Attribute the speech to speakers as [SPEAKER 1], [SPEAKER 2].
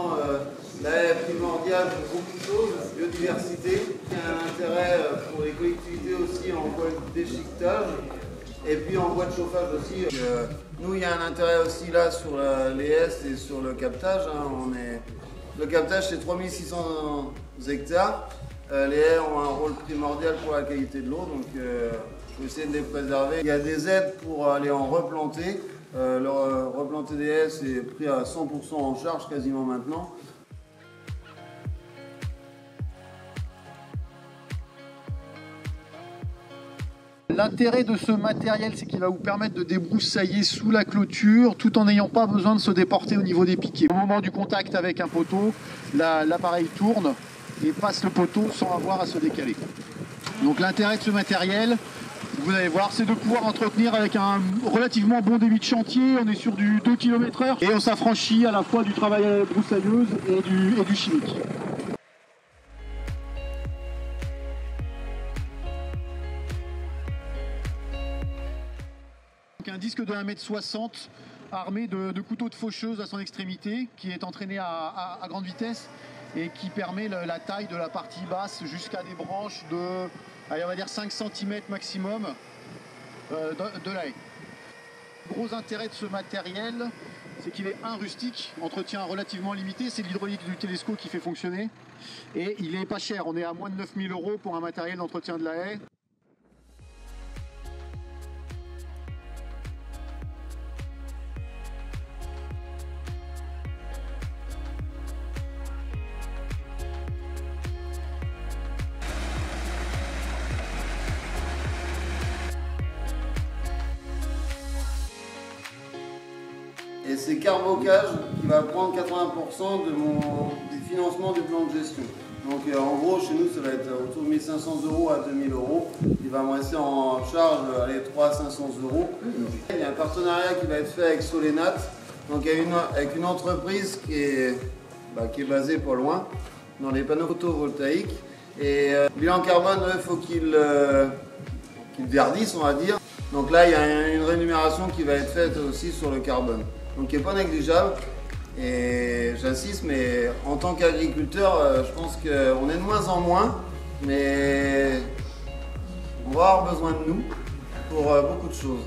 [SPEAKER 1] maintenant, la haie est primordiale pour beaucoup de choses, biodiversité, qui a un intérêt pour les collectivités aussi en bois de déchiquetage, et puis en bois de chauffage aussi. Nous, il y a un intérêt aussi là sur les haies et sur le captage. Le captage, c'est 3600 hectares. Les haies ont un rôle primordial pour la qualité de l'eau, donc il faut essayer de les préserver. Il y a des aides pour aller en replanter. Replanter des haies, c'est pris à 100% en charge quasiment maintenant.
[SPEAKER 2] L'intérêt de ce matériel, c'est qu'il va vous permettre de débroussailler sous la clôture tout en n'ayant pas besoin de se déporter au niveau des piquets. Au moment du contact avec un poteau, l'appareil tourne et passe le poteau sans avoir à se décaler. Donc l'intérêt de ce matériel, vous allez voir, c'est de pouvoir entretenir avec un relativement bon débit de chantier. On est sur du 2 km/h et on s'affranchit à la fois du travail à la broussailleuse et du chimique. Un disque de 1,60 m armé de couteaux de faucheuse à son extrémité qui est entraîné à grande vitesse et qui permet la taille de la partie basse jusqu'à des branches de, allez, on va dire 5 cm maximum de la haie. Le gros intérêt de ce matériel, c'est qu'il est rustique, entretien relativement limité, c'est l'hydraulique du télescope qui fait fonctionner et il est pas cher, on est à moins de 9 000 € pour un matériel d'entretien de la haie.
[SPEAKER 1] Et c'est Carbocage qui va prendre 80% du financement du plan de gestion. Donc en gros, chez nous, ça va être autour de 1 500 € à 2 000 €. Il va me rester en charge 300 à 500 €. Il y a un partenariat qui va être fait avec Solenat, donc avec une entreprise qui est basée pas loin, dans les panneaux photovoltaïques. Et le bilan carbone, il faut qu'il verdisse, on va dire. Donc là, il y a une rémunération qui va être faite aussi sur le carbone. Donc qui n'est pas négligeable. Et j'insiste, mais en tant qu'agriculteur, je pense qu'on est de moins en moins, mais on va avoir besoin de nous pour beaucoup de choses.